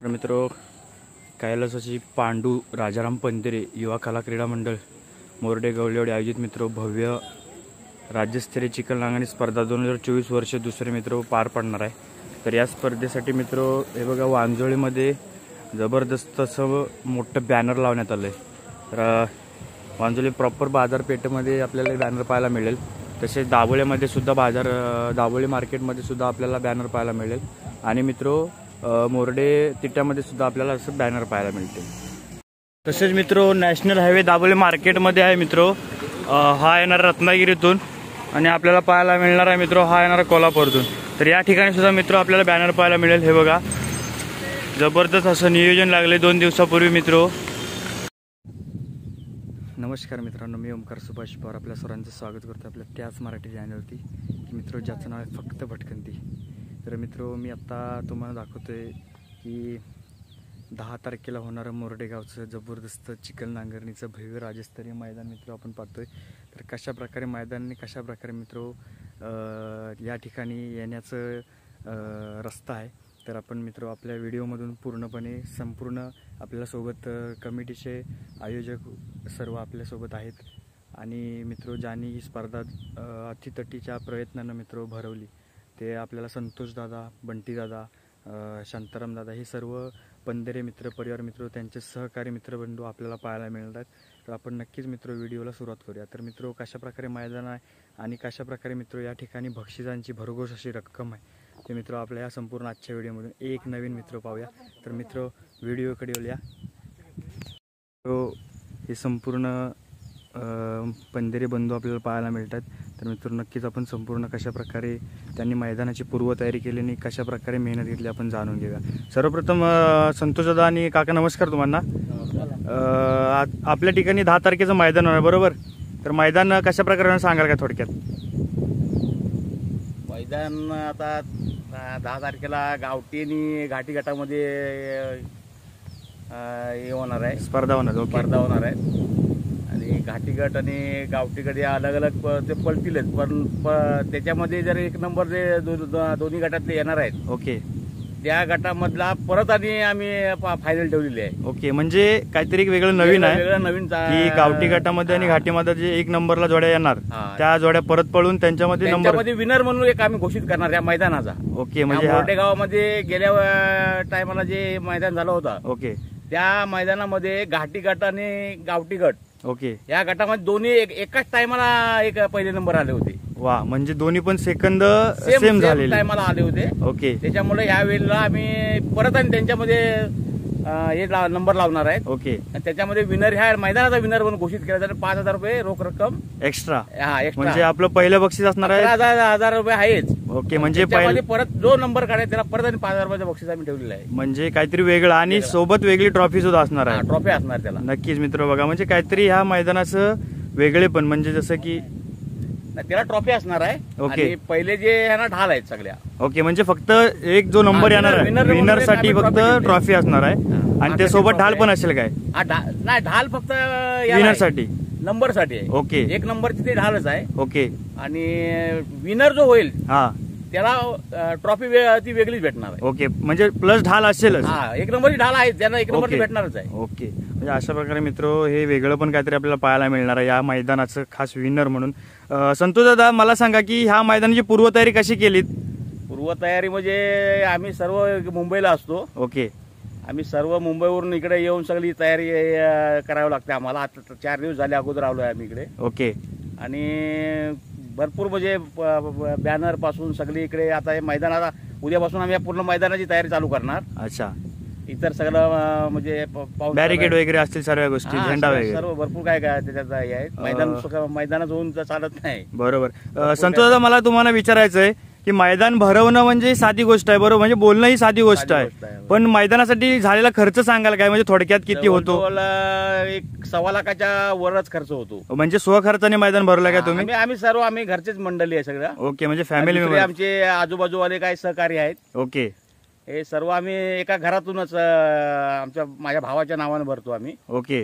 मित्रों, कैलासाची पांडू राजाराम पंधरे युवा कला क्रीडा मंडळ मोर्डे गवलेवाडी आयोजित मित्रों भव्य राज्यस्तरीय चिखल नांगरणी स्पर्धा 2024 वर्ष दुसरे मित्रों पार पडणार आहे। तर या स्पर्धेसाठी मित्रों हे बघा वांजोळीमध्ये जबरदस्त असं मोठं बॅनर लावण्यात आलं आहे। तर वांजोळी प्रॉपर बाजारपेठेमध्ये आपल्याला बॅनर पाहायला मिळेल। तसेच दाभोळीमध्ये सुद्धा दाभोळी मार्केटमध्ये सुद्धा आपल्याला बॅनर पाहायला मिळेल आणि मित्रों मोर्डे तिट्यामध्ये सुद्धा आपल्याला असं बॅनर पाहायला मिळते। तसेच मित्रों नॅशनल हायवे दाभोळी मार्केटमध्ये आहे मित्रों, हा येणार रत्नागिरीतून आणि आपल्याला पाहायला मिळणार आहे मित्रों हा येणार कोल्हापूरतून। तर या ठिकाणी सुद्धा मित्रों आपल्याला बॅनर पाहायला मिळेल। हे बघा जबरदस्त असं नियोजन लागले 2 दिवसापूर्वी मित्रों। नमस्कार मित्रांनो, मी ओमकार सुभाष पवार आपल्या सर्वांचं स्वागत करतो आपल्या त्याच मराठी चॅनलवरती की मित्रों ज्याचं नाव आहे फक्त भटकंती। तर मित्रों मी आता तुम्हाला दाखवतोय की 10 तारखेला होणारं मोर्डे गावचं जबरदस्त चिखल नांगरणीचं भव्य राज्यस्तरीय मैदान मित्रों आपण पाहतोय। तर कशा प्रकारे मैदानाने कशा प्रकारे मित्रों या ठिकाणी येण्याचं रस्ता आहे। तर आपण मित्रों आपल्या व्हिडिओमधून पूर्णपणे संपूर्ण आपल्यासोबत कमिटीचे आयोजक सर्व आपल्यासोबत आहेत आणि मित्रों ज्यांनी ही स्पर्धा अतितटीच्या प्रयत्नानं मित्रों भरवली ते आपल्याला संतोष दादा, बंटी दादा, शांताराम दादा हे सर्व पंधरे मित्र परिवार मित्रों त्यांचे सहकारी मित्रबंधू आपल्याला पाहायला मिळणार आहेत। तर आपण नक्कीच मित्रों व्हिडिओला सुरुवात करूया। तर मित्रों कशा प्रकारे मैदान आहे आणि कशा प्रकारे मित्रों या ठिकाणी बक्षिसांची भरघोस अशी रक्कम आहे ते मित्रों आपल्या या संपूर्ण आजच्या व्हिडिओमधून एक नवीन मित्र पाहूया। तर मित्रों व्हिडिओकडे येऊया। तो हे संपूर्ण पंधरे बंधू आपल्याला पाहायला मिळतात। तर मित्रों नक्कीच आपण संपूर्ण कशा प्रकारे त्यांनी मैदानाची पूर्वतयारी केली आणि कशा प्रकारे मेहनत घेतली आपण जाणून घेऊया। सर्वप्रथम संतोष दादा आणि काका नमस्कार तुम्हाला। आपल्या ठिकाणी 10 तारखेचं मैदान होणार बरोबर? तर मैदान कशा प्रकारे सांगाल का थोडक्यात? मैदान आता 10 तारखेला गावठी आणि घाटी गटामध्ये हे होणार आहे, स्पर्धा होणार आहे आणि घाटी गट आणि गावठी गट या अलग अलग ते पळतीलच, पण त्याच्यामध्ये जर एक नंबर जे दोन्ही गटातले येणार आहेत ओके त्या गटामधला परत आणि आम्ही फायनल ठेवलेली आहे। ओके म्हणजे काहीतरी वेगळं नवीन आहे की गावठी गटामध्ये आणि घाटीमध्ये जे एक नंबरला जोड्या येणार त्या जोड्या परत पळून त्यांच्यामध्ये विनर म्हणून एक आम्ही घोषित करणार या मैदानाचा। ओके म्हणजे मोठे गावामध्ये गेल्या टायमाला जे मैदान झालं होतं ओके त्या मैदानामध्ये घाटी गट आणि गावठी गट ओके या गटामध्ये दोन्ही एकाच टायमाला एक पहिले नंबर आले होते। वा म्हणजे दोन्ही पण सेकंद सेम झालेले टायमाला आले होते। ओके त्याच्यामुळे या वेळेला आम्ही परत आणि त्यांच्यामध्ये हे नंबर लावणार आहेत। ओके त्याच्यामध्ये विनर ह्या मैदानाचा विनर म्हणून घोषित केला जाणार। 5,000 रुपये रोख रक्कम एक्स्ट्रा एक्स्ट्रा म्हणजे आपलं पहिलं बक्षीस असणार आहे 10,000 रुपये आहेच। ओके म्हणजे परत जो नंबर काढायचा त्याला परत आणि 5,000 रुपयाचं बक्षीस आम्ही ठेवलेलं आहे। म्हणजे काहीतरी वेगळं आणि सोबत वेगळी ट्रॉफी सुद्धा असणार आहे। ट्रॉफी असणार त्याला नक्कीच मित्र बघा म्हणजे काहीतरी ह्या मैदानाचं वेगळे पण म्हणजे जसं की त्याला ट्रॉफी असणार आहे। ओके पहिले जे ह्यांना ढाल आहेत सगळ्या ओके म्हणजे फक्त एक जो नंबर येणार आहे विनर साठी फक्त ट्रॉफी असणार आहे आणि त्यासोबत ढाल पण असेल काय? नाही ढाल फक्त विनर साठी नंबर साठी आहे। ओके एक नंबरची ते ढालच आहे। ओके आणि विनर जो होईल हा त्याला ट्रॉफी ती वेगळीच भेटणार आहे। ओके म्हणजे प्लस ढाल असेलच। एक नंबरची ढाल आहे त्यांना एक नंबरची भेटणारच आहे। ओके म्हणजे अशा प्रकारे मित्रो हे वेगळं पण काहीतरी आपल्याला पाहायला मिळणार आहे या मैदानाचं खास विनर म्हणून। संतोष दादा मला सांगा की ह्या मैदानाची पूर्वतयारी कशी केलीत? पूर्वतयारी म्हणजे आम्ही सर्व मुंबईला असतो। ओके आम्ही सर्व मुंबईवरून इकडे येऊन सगळी तयारी करावी लागते आम्हाला। आता 4 दिवस झाले अगोदर आलोय आम्ही इकडे। ओके आणि भरपूर म्हणजे बॅनर पासून सगळी इकडे आता हे मैदानाला उद्यापासून आम्ही पूर्ण मैदानाची तयारी चालू करणार। अच्छा इतर इतर सगळं म्हणजे बॅरिकेड वगैरे असतील सर्व गोष्टी झेंडा वगैरे सर्व भरपूर काय काय त्याच्यात हे आहे। मैदानात होऊन चालत नाही। बरोबर संतोष दादा मला तुम्हाला विचारायचं आहे की मैदान भरवणं म्हणजे साधी गोष्ट आहे बरोबर, म्हणजे बोलणं ही साधी गोष्ट आहे पण मैदानासाठी झालेला खर्च सांगाल काय म्हणजे थोडक्यात किती होतो? 1.25 लाखाच्या वरच खर्च होतो। म्हणजे स्वखर्चाने मैदान भरलं काय तुम्ही? आम्ही घरचेच मंडळी आहे सगळं। ओके म्हणजे फॅमिली मेंबर आमचे आजूबाजूवाले काही सहकारी आहेत। ओके हे सर्व आम्ही एका घरातूनच माझ्या भावाच्या नावाने भरतो आम्ही। ओके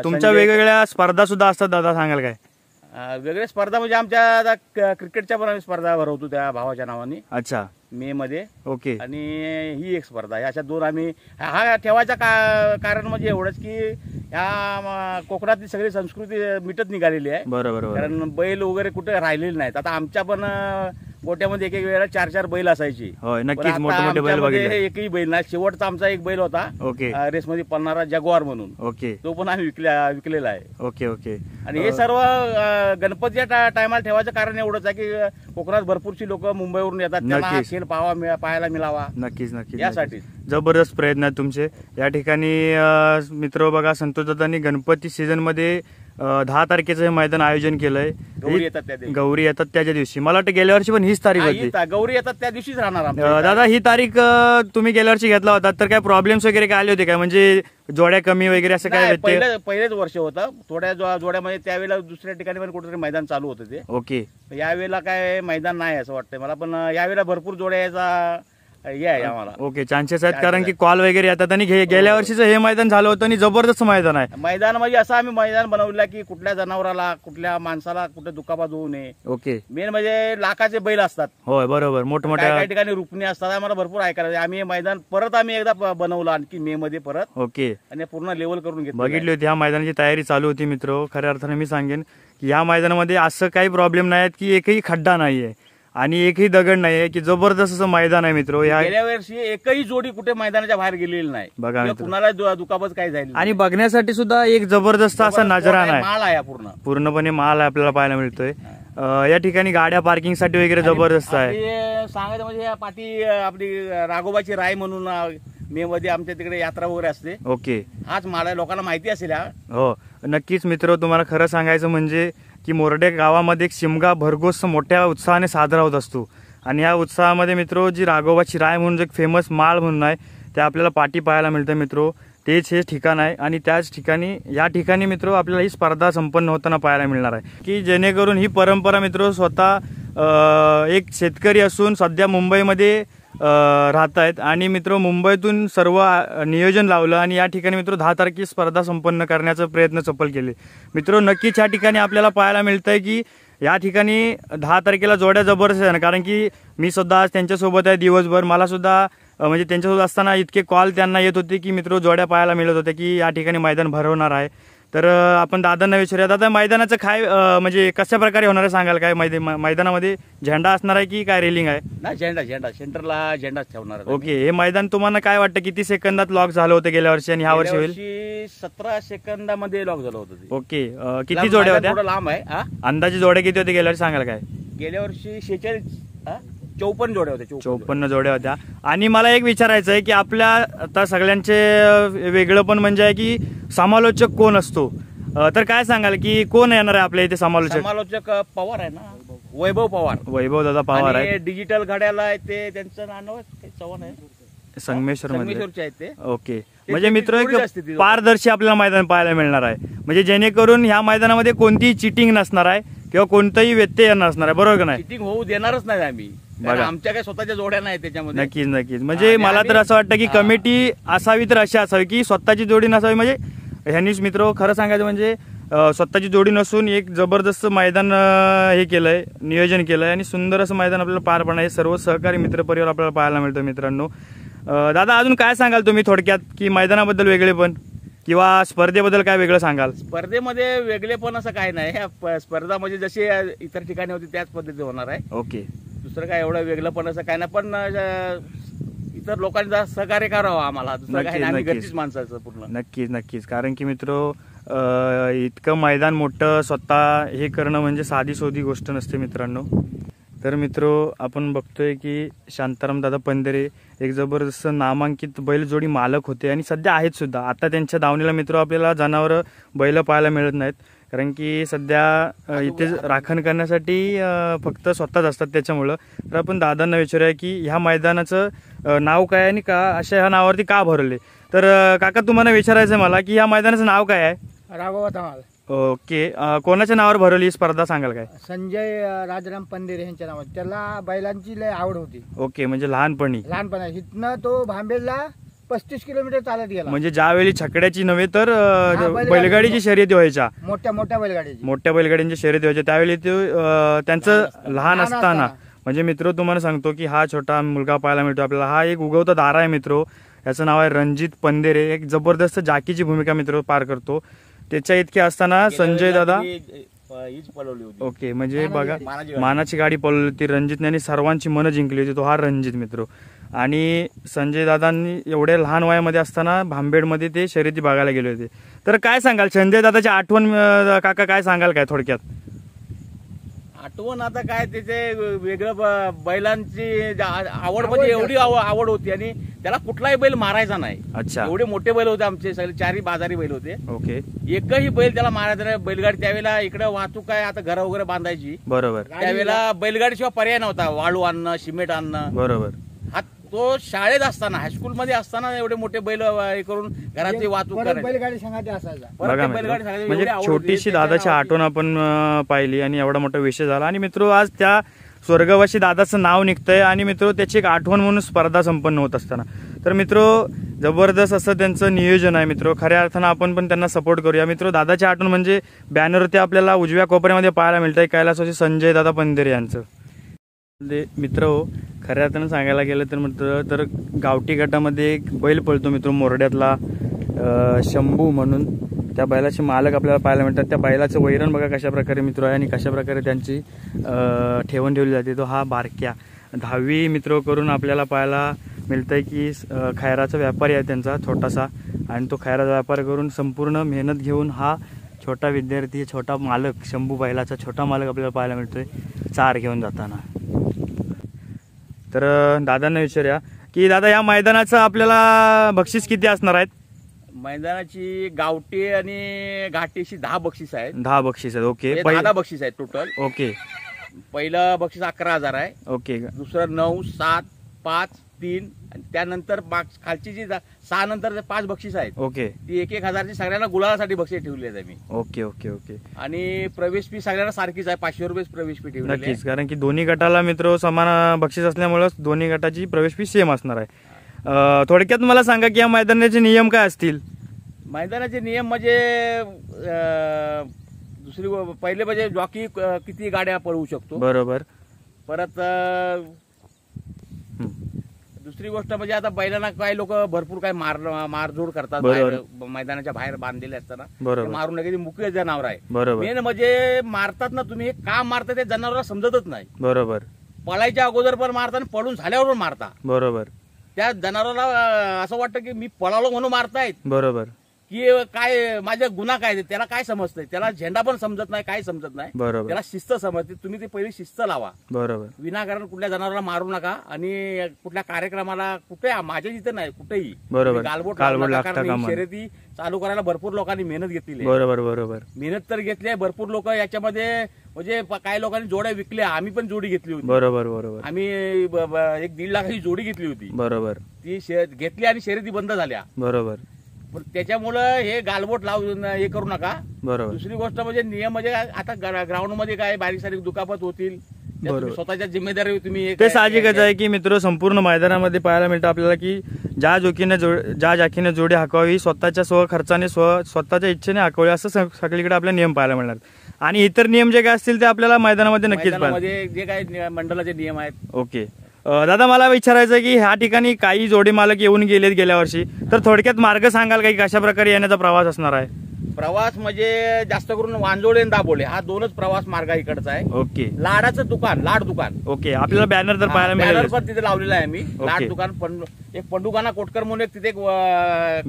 तुमच्या वेगवेगळ्या स्पर्धा सुद्धा असतात दादा सांगाल काय? वेगळ्या स्पर्धा म्हणजे आमच्या क्रिकेटच्या पण आम्ही स्पर्धा भरवतो त्या भावाच्या नावाने। अच्छा मे मध्ये. ओके. आणि ही एक स्पर्धा आहे. अशा 2 आम्ही हा ठेवायचा कारण म्हणजे एवढंच की ह्या कोकणातली सगळी संस्कृती मिटत निघालेली आहे. बरोबर. कारण बैल वगैरे कुठे राहिलेले नाहीत. आता आमच्या पण गोट्यामध्ये एक वेळेला 4-4 बैल असायची. होय, नक्कीच मोठे मोठे बैल बघितले. एकही बैल नाही. शेवटचा आमचा एक बैल होता ओके रेसमध्ये पळणारा जगवार म्हणून. ओके. तो पण आम्ही विकलेला आहे. Okay okay. आणि हे सर्व गणपतीच्या टायमाला ठेवायचं कारण एवढंच आहे की कोकणात भरपूरशी लोक मुंबईवरून येतात, त्यांना हा खेळ पाहायला मिळावा. नक्कीच नक्कीच. यासाठी जबरदस्त प्रयत्न आहेत तुमचे या ठिकाणी. मित्र बघा, संतोष दादांनी गणपती सीझन मध्ये 10 तारखेचं हे मैदान आयोजन केलंय. गौरी येतात त्याच्या दिवशी. मला वाटतं गेल्या वर्षी पण हीच तारीख होती. गौरी येतात त्या दिवशीच राहणार. दादा ही तारीख तुम्ही गेल्या वर्षी घेतला होता, तर काय प्रॉब्लेम्स वगैरे काय आले होते काय, म्हणजे जोड्या कमी वगैरे असं काय? पहिलेच वर्ष होतं. थोड्या जोड्यामध्ये त्यावेळेला दुसऱ्या ठिकाणी पण कुठेतरी मैदान चालू होतं ते. ओके. यावेळेला काय मैदान नाही असं वाटतंय मला, पण यावेळेला भरपूर जोड्या यायचा आम्हाला. ओके, चान्सेस आहेत कारण की कॉल वगैरे येतात. आणि गेल्या वर्षीचं हे मैदान झालं होतं आणि जबरदस्त मैदान आहे. मैदान म्हणजे असं आम्ही मैदान बनवलं की कुठल्या जनावराला, कुठल्या माणसाला कुठे दुखापत होऊ नये. ओके. मेन म्हणजे लाखाचे बैल असतात. होय बरोबर, मोठमोठ्या काही ठिकाणी रुपणी असतात. आम्हाला भरपूर ऐकायला. आम्ही हे मैदान परत एकदा बनवलं आणखी मे मध्ये परत. ओके. आणि पूर्ण लेवल करून घेतलं. बघितली होती ह्या मैदानाची तयारी चालू होती मित्र. खऱ्या अर्थाने मी सांगेन की या मैदानामध्ये असं काही प्रॉब्लेम नाही की एकही खड्डा नाहीये आणि एकही दगड नाहीये, की जबरदस्त असं मैदान आहे मित्र. गेल्या वर्षी एकही जोडी कुठे मैदानाच्या बाहेर गेलेली नाही. बघा कुणाला दुखापत काही झाली. आणि बघण्यासाठी सुद्धा एक जबरदस्त असा नजराणा आहे. माल आहे पूर्णपणे माल आपल्याला पाहायला मिळतोय. या ठिकाणी गाड्या पार्किंग साठी वगैरे जबरदस्त आहे. सांगायचं म्हणजे पाठी आपली राघोबाची राय म्हणून मे मध्ये आमच्या तिकडे यात्रा वगैरे असते. ओके. हाच माल आहे, लोकांना माहिती असेल. हो नक्कीच मित्र. तुम्हाला खरं सांगायचं म्हणजे की मोरडे गावामध्ये एक शिमगा भरघोस मोठ्या उत्साहाने साजरा होत असतो. आणि या उत्साहामध्ये मित्र जी राघोबाची राय म्हणून एक फेमस माळ म्हणून आहे ते आपल्याला पाठी पाहायला मिळतं मित्र. तेच हे ठिकाण आहे आणि त्याच ठिकाणी या ठिकाणी मित्र आपल्याला ही स्पर्धा संपन्न होताना पाहायला मिळणार आहे, की जेणेकरून ही परंपरा मित्र स्वतः एक शेतकरी असून सध्या मुंबईमध्ये राहत आहेत आणि मित्र मुंबईतून सर्व नियोजन लावलं आणि या ठिकाणी मित्र 10 तारखेची स्पर्धा संपन्न करण्याचा प्रयत्न सफल केले. मित्र नक्कीच या ठिकाणी आपल्याला पाहायला मिळतंय की या ठिकाणी 10 तारखेला जोड्या जबरदस्त आहे. कारण की मी सुद्धा आज त्यांच्यासोबत आहे दिवसभर. मला सुद्धा म्हणजे त्यांच्यासोबत असताना इतके कॉल त्यांना येत होते की मित्र जोड्या पाहायला मिळत होत्या की या ठिकाणी मैदान भरवणार आहे. तर आपण दादांना विचारूया, दादा मैदानाचं काय म्हणजे कशा प्रकारे होणार आहे सांगाल काय? मैदानामध्ये झेंडा असणार आहे की काय रेलिंग आहे? ना झेंडा सेंटरला झेंडा ठेवणार. ओके. हे मैदान तुम्हाला काय वाटतं किती सेकंदात लॉक झालं होतं गेल्या वर्षी आणि ह्या वर्षी होईल? 17 सेकंदामध्ये लॉक झालं होतं. ओके. किती जोड्या होत्या? लांब आहे. अंदाजे जोड्या किती होते गेल्या वर्षी सांगाल काय? गेल्या वर्षी 54 जोड्या होत्या. 54 जोड्या होत्या. आणि मला एक विचारायचं आहे की आपल्या आता सगळ्यांचे वेगळं पण म्हणजे आहे की समालोचक कोण असतो, तर काय सांगाल की कोण येणार आहे आपल्या इथे समालोचक? पवार आहे ना, वैभव पवार. वैभव दादा पवार आहे. डिजिटल घड्याला आहे ते, त्यांचं नाव चव्हाण आहे, संगमेश्वरमध्ये आहेत ते. ओके. म्हणजे मित्र एक पारदर्शी आपल्याला मैदान पाहायला मिळणार आहे, म्हणजे जेणेकरून ह्या मैदानामध्ये कोणतीही चिटिंग नसणार आहे किंवा कोणताही व्यत्यय नसणार आहे. बरोबर का नाही? चिटिंग होऊ देणारच नाही आम्ही. आमच्या काही स्वतःच्या जोड्या नाही त्याच्यामध्ये. नक्कीच नक्कीच. म्हणजे मला तर असं वाटतं की कमिटी असावी तर अशी असावी की स्वतःची जोडी नसावी. म्हणजे ह्यांनीच मित्र खरं सांगायचं म्हणजे स्वतःची जोडी नसून एक जबरदस्त मैदान हे केलंय, नियोजन केलंय आणि सुंदर असं मैदान आपल्याला पार पडणार आहे. सर्व सहकारी मित्र परिवार आपल्याला पाहायला मिळतं. मित्रांनो दादा अजून काय सांगाल तुम्ही थोडक्यात की मैदानाबद्दल वेगळेपण किंवा स्पर्धेबद्दल काय वेगळं सांगाल? स्पर्धेमध्ये वेगळेपण असं काही नाही. स्पर्धा म्हणजे जशी इतर ठिकाणी होती त्याच पद्धती होणार आहे. ओके. दुसरं काय एवढं वेगळं पण असं काय नाही, पण इतर लोकांनी सहकार्य करावं आम्हाला. दुसरं काही नाही, घरचीच माणसाचं पूर्ण. नक्कीच नक्कीच. कारण की मित्र इतकं मैदान मोठं स्वतः हे करणं म्हणजे साधी सोधी गोष्ट नसते मित्रांनो. तर मित्र आपण बघतोय की शांताराम दादा पंधरे एक जबरदस्त नामांकित बैलजोडी मालक होते आणि सध्या आहेत सुद्धा. आता त्यांच्या दावणीला मित्र आपल्याला जनावरं बैल पाहायला मिळत नाहीत, कारण की सध्या इथे राखण करण्यासाठी फक्त स्वतःच असतात. त्याच्यामुळं तर आपण दादांना विचारूया की ह्या मैदानाचं नाव काय आणि का अशा ह्या नावावरती का भरले. तर काका तुम्हाला विचारायचं आहे मला की ह्या मैदानाचं नाव काय आहे? राघोबा धमाल. ओके. कोणाच्या नावावर भरवली ही स्पर्धा सांगाल काय? संजय राजाराम पंधरे यांच्या नावावर. त्याला बैलांची लय आवड होती. ओके. म्हणजे लहानपणी इथनं तो भांबेला 35 किलोमीटर चालत गेला. म्हणजे ज्यावेळी छकड्याची नव्हे तर बैलगाडीची शर्यती व्हायच्या, मोठ्या बैलगाडीची शर्यती व्हायच्या त्यावेळी ते त्यांचं लहान असताना म्हणजे मित्र तुम्हाला सांगतो की हा छोटा मुलगा पाहायला मिळतो आपल्याला, हा एक उगवता दारा आहे मित्र. याचं नाव आहे रणजित पंदेरे. एक जबरदस्त जाकीची भूमिका मित्र पार करतो. त्याच्या इतके असताना संजय दादा हीच पळवली होती. ओके, म्हणजे बघा मानाची गाडी. मानाची गाडी पळवली होती रणजितने आणि सर्वांची मनं जिंकली होती. तो हा रणजित मित्र. आणि संजय दादांनी एवढ्या लहान वयामध्ये असताना भांबेडमध्ये ते शर्यती बघायला गेले होते. तर काय सांगाल संजय दादाची आठवण काका, काय सांगाल काय थोडक्यात? आठवण आता काय त्याचे वेगळं बैलांची आवड म्हणजे एवढी आवड होती आणि त्याला कुठलाही बैल मारायचा नाही. अच्छा. एवढे मोठे बैल होते आमचे, सगळे 4 बाजारी बैल होते. ओके. एकही बैल त्याला मारायचा नाही. बैलगाडी त्यावेळेला इकडे वाहतूक काय आता घरं वगैरे बांधायची, बरोबर. त्यावेळेला बैलगाडीशिवाय पर्याय नव्हता. वाळू आणणं, सिमेंट आणणं. बरोबर. हा तो शाळेत असताना, हायस्कूल मध्ये असताना एवढे मोठे बैल हे करून घराची वाहतूक करायची. बैलगाडी संघात असायचा. परत बघा ते मित्र, बैलगाडी सांगायची, म्हणजे एवढी आवड होती. छोटीशी त्याच्या दादाची नावाची. आठवण आपण पाहिली आणि एवढा मोठा विषय झाला. आणि मित्र आज त्या स्वर्गवासी दादाचं नाव निघतंय आणि मित्र त्याची एक आठवण म्हणून स्पर्धा संपन्न होत असताना. तर मित्र जबरदस्त असं त्यांचं नियोजन आहे मित्र. खऱ्या अर्थानं आपण पण त्यांना सपोर्ट करूया मित्र. दादाची आठवण म्हणजे बॅनरवरती आपल्याला उजव्या कोपऱ्यामध्ये पाहायला मिळतंय कैलासवासी संजय दादा पंदेरे यांचं. मित्र हो, खऱ्या अर्थानं सांगायला गेलं तर मित्र तर गावठी गटामध्ये एक बैल पळतो मित्र मोरड्यातला शंभू म्हणून. त्या बैलाचे मालक आपल्याला पाहायला मिळतात. त्या बैलाचं वैरण बघा कशा प्रकारे मित्र आहे आणि कशा प्रकारे त्यांची ठेवण ठेवली जाते. तो हा बारक्या 10वी मित्र करून आपल्याला पाहायला मिळतंय की खैराचा व्यापारी आहे त्यांचा छोटासा, आणि तो खैराचा व्यापार करून संपूर्ण मेहनत घेऊन हा छोटा विद्यार्थी, छोटा मालक, शंभू बैलाचा छोटा मालक आपल्याला पाहायला मिळतोय चार घेऊन जाताना. तर दादांना विचारूया की दादा या मैदानाचं आपल्याला बक्षीस किती असणार आहेत? मैदानाची गावठी आणि घाटीशी 10 बक्षीस आहेत. 10 बक्षीस आहेत. ओके. 10 बक्षीस आहेत टोटल. ओके. पहिलं बक्षीस 11,000 आहे. ओके. दुसरं 9, 7, 5, 3 आणि त्यानंतर खालची जी 6 नंतर 5 बक्षीस आहेत. ओके. ती 1,000ची सगळ्यांना गुलालासाठी बक्षीस ठेवली आहेत आम्ही. Okay okay okay. आणि प्रवेश फी सगळ्यांना सारखीच आहे, 500 रुपये प्रवेश फी ठेवली आहे. नक्कीच, कारण की दोन्ही गटाला मित्र समान बक्षीस असल्यामुळे दोन्ही गटाची प्रवेश फी सेम असणार आहे. थोडक्यात मला सांगा की या मैदानाचे नियम काय असतील? मैदानाचे नियम म्हणजे पहिले म्हणजे जॉकी किती गाड्या पळवू शकतो. बरोबर. परत दुसरी गोष्ट म्हणजे आता बैलांना काही लोक भरपूर काय मारझोड करतात मैदानाच्या बाहेर बांधलेले असताना. बरोबर. मारून नका, मुख्य जनावर आहे. बरोबर. मेन म्हणजे मारतात ना तुम्ही, हे का मारता ते जनावराला समजतच नाही. बरोबर. पळायच्या अगोदर पण मारता आणि पळून झाल्यावर पण मारता. बरोबर. त्या जनावराला असं वाटतं की मी पळालो म्हणून मारतायत. बरोबर. की काय माझा गुन्हा काय, त्याला काय समजतंय, त्याला झेंडा पण समजत नाही, काय समजत नाही. बरोबर. त्याला शिस्त समजते. तुम्ही ती पहिली शिस्त लावा. बरोबर. विनाकारण कुठल्या जनावराला मारू नका आणि कुठल्या कार्यक्रमाला कुठे माझ्या इथे नाही कुठेही बरोबर. गालबोट लागता शर्यती चालू करायला भरपूर लोकांनी मेहनत घेतली. बरोबर. बरोबर. मेहनत तर घेतली आहे भरपूर लोक याच्यामध्ये. म्हणजे काही लोकांनी जोड्या विकल्या, आम्ही पण जोडी घेतली होती. बरोबर. बरोबर. आम्ही 1-1.5 लाखाची जोडी घेतली होती. बरोबर. ती घेतली आणि शर्यती बंद झाल्या. बरोबर. त्याच्यामुळं हे गालबोट लावून हे करू नका. बरोबर. दुसरी गोष्ट म्हणजे नियम म्हणजे आता ग्राउंड मध्ये काय बारीक सारीक दुखापत होतील, स्वतःच्या जिम्मेदारी तुम्ही ते साहजिकच आहे की मित्र संपूर्ण मैदानामध्ये पाहायला मिळतं आपल्याला की ज्या जाकीने जोडी हाकावी स्वतःच्या खर्चाने स्वतःच्या इच्छेने हाकावी असं सगळीकडे आपल्याला नियम पाहायला मिळणार. आणि इतर नियम जे काय असतील ते आपल्याला मैदानामध्ये नक्कीच मैदानामध्ये जे काही मंडळाचे नियम आहेत. ओके. दादा मला विचारायचं आहे की ह्या ठिकाणी काही जोडी मालक येऊन गेलेत गेल्या वर्षी, तर थोडक्यात मार्ग सांगाल का की कशा प्रकारे येण्याचा प्रवास असणार आहे? प्रवास म्हणजे जास्त करून वांजोळे आणि दाबोळे हा 2च प्रवास मार्ग इकडचा आहे. ओके. लाडाचं दुकान, लाड दुकान. ओके. आपल्याला बॅनर तर पाहायला मिळेल. बॅनर पण तिथे लावलेला आहे मी. लाड दुकान एक पंडुकाना कोटकर म्हणून एक तिथे एक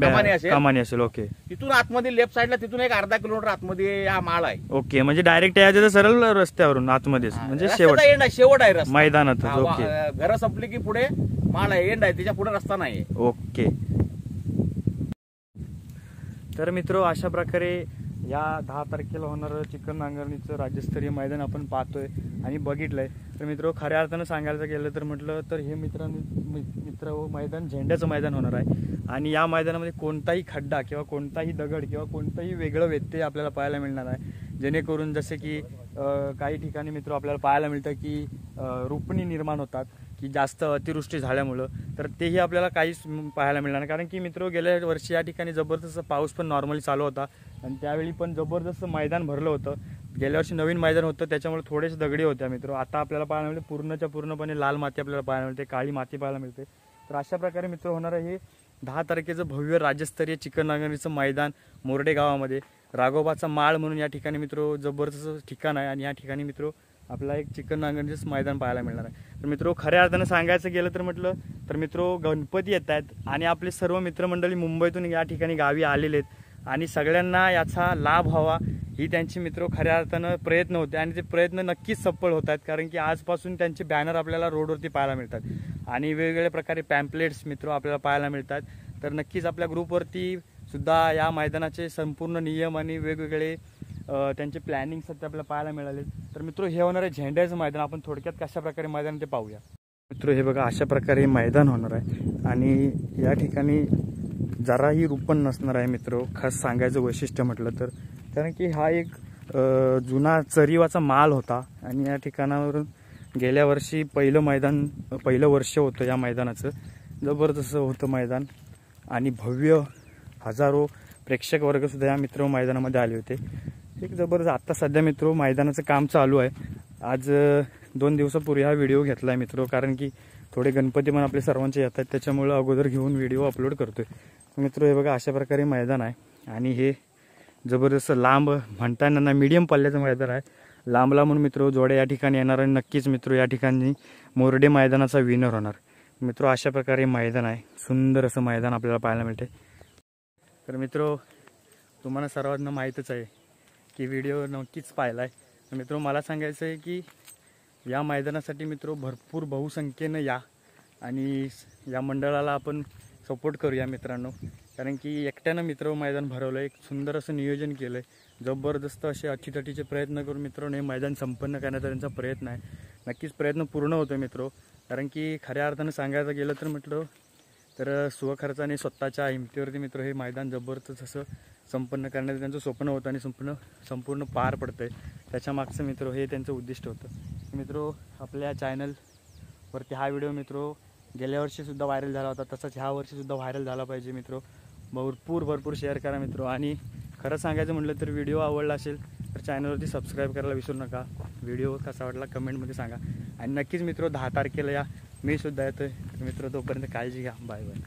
कमानी असेल. ओके. तिथून आतमध्ये लेफ्ट साईडला तिथून एक अर्धा किलोमीटर आतमध्ये हा माळ आहे. ओके. म्हणजे डायरेक्ट यायचं तर सरळ रस्त्यावरून आतमध्येच म्हणजे शेवट आहे रस्ता मैदानात. ओके. घर संपली की पुढे माळ आहे, एंड आहे, त्याच्या पुढे रस्ता नाही. ओके. तर मित्र अशा प्रकारे या 10 तारखेला होणारं चिकन नांगरणीचं राज्यस्तरीय मैदान आपण पाहतोय आणि बघितलंय. तर मित्र खऱ्या अर्थानं सांगायचं गेलं तर म्हटलं तर हे मित्र मैदान झेंड्याचं मैदान होणार आहे. आणि या मैदानामध्ये कोणताही खड्डा किंवा कोणताही दगड किंवा कोणताही वेगळं व्यत्यय आपल्याला पाहायला मिळणार आहे. जेणेकरून जसे की काही ठिकाणी मित्र आपल्याला पाहायला मिळतं की रुपणी निर्माण होतात, की जास्त अतिवृष्टी झाल्यामुळं, तर तेही आपल्याला काहीच पाहायला मिळणार नाही. कारण की मित्र गेल्या वर्षी या ठिकाणी जबरदस्त पाऊस पण नॉर्मली चालू होता आणि त्यावेळी पण जबरदस्त मैदान भरलं होतं. गेल्या वर्षी नवीन मैदान होतं त्याच्यामुळे थोडेसे दगडी होत्या मित्र. आता आपल्याला पाहायला मिळते पूर्णच्या पूर्णपणे लाल माती आपल्याला पाहायला मिळते, काळी माती पाहायला मिळते. तर अशा प्रकारे मित्र होणार आहे हे 10 तारखेचं भव्य राज्यस्तरीय चिकन नांगरणीचं मैदान मोर्डे गावामध्ये. राघोबाचा माळ म्हणून या ठिकाणी मित्र जबरदस्त ठिकाण आहे आणि या ठिकाणी मित्र आपला एक चिकन नांगरणीचं मैदान पाहायला मिळणार आहे. तर मित्र खऱ्या अर्थानं सांगायचं गेलं तर म्हटलं तर मित्र गणपती येत आहेत आणि आपले सर्व मित्रमंडळी मुंबईतून या ठिकाणी गावी आलेले आहेत आणि सगळ्यांना याचा लाभ व्हावा ही त्यांची मित्र खऱ्या अर्थानं प्रयत्न होते आणि ते प्रयत्न नक्कीच सफळ होत आहेत. कारण की आजपासून त्यांचे बॅनर आपल्याला रोडवरती पाहायला मिळतात आणि वेगवेगळ्या प्रकारे पॅम्पलेट्स मित्र आपल्याला पाहायला मिळतात. तर नक्कीच आपल्या ग्रुपवरती सुद्धा या मैदानाचे संपूर्ण नियम आणि वेगवेगळे त्यांचे प्लॅनिंग सध्या आपल्याला पाहायला मिळाले. तर मित्र हे होणार आहे झेंड्याचं मैदान. आपण थोडक्यात कशा प्रकारे मैदान ते पाहूया. मित्र हे बघा अशा प्रकारे मैदान होणार आहे आणि या ठिकाणी जराही रूपण नसणार आहे मित्र. खास सांगायचं वैशिष्ट्य म्हटलं तर कारण की हा एक जुना चरीवाचा माल होता आणि या ठिकाणावरून गेल्या वर्षी पहिलं वर्ष होतं या मैदानाचं. जबरदस्त होतं मैदान आणि भव्य हजारो प्रेक्षक वर्गसुद्धा या मित्र मैदानामध्ये आले होते. एक जबरदस्त आत्ता सध्या मित्र मैदानाचं काम चालू आहे. आज 2 दिवसापूर्वी हा व्हिडिओ घेतला आहे मित्र, कारण की थोडे गणपती पण आपले सर्वांचे येत आहेत त्याच्यामुळं अगोदर घेऊन व्हिडिओ अपलोड करतोय. मित्र हे बघा अशा प्रकारे मैदान आहे आणि हे जबरदस्त लांब म्हणता येणार नाही, मीडियम पल्ल्याचं मैदान आहे. लांब लांबून मित्र जोड्या या ठिकाणी येणार आणि नक्कीच मित्र या ठिकाणी मोर्डे मैदानाचा विनर होणार. मित्र अशा प्रकारे मैदान आहे, सुंदर असं मैदान आपल्याला पाहायला मिळते. तर मित्र तुम्हाला सर्वांना माहीतच आहे की व्हिडिओ नक्कीच पाहिला आहे. मित्र मला सांगायचं आहे की या मैदानासाठी मित्र भरपूर बहुसंख्येनं या आणि या मंडळाला आपण सपोर्ट करूया मित्रांनो. कारण की एकट्यानं मित्र मैदान भरवलं, एक सुंदर असं नियोजन केलं आहे. जबरदस्त असे अटीतटीचे प्रयत्न करून मित्रांनो हे मैदान संपन्न करण्याचा त्यांचा प्रयत्न आहे. नक्कीच प्रयत्न पूर्ण होतो मित्र. कारण की खऱ्या अर्थानं सांगायचं गेलं तर म्हटलं तर स्वखर्चाने स्वतःच्या हिमतीवरती मित्र हे मैदान जबरदस्त असं संपन्न करण्याचं त्यांचं स्वप्न होतं आणि संपूर्ण पार पडतं आहे. त्याच्या मागचं मित्र हे त्यांचं उद्दिष्ट होतं. मित्र आपल्या चॅनलवरती हा व्हिडिओ मित्र गेल्या वर्षीसुद्धा व्हायरल झाला होता, तसंच ह्या वर्षीसुद्धा व्हायरल झाला पाहिजे मित्र. भरपूर शेअर करा मित्र आणि खरं सांगायचं म्हटलं तर व्हिडिओ आवडला असेल तर चॅनलवरती सबस्क्राईब करायला विसरू नका. व्हिडिओ कसा वाटला कमेंटमध्ये सांगा आणि नक्कीच मित्र 10 तारखेला या, मी सुद्धा येतोय मित्र. तोपर्यंत काळजी घ्या. Bye bye.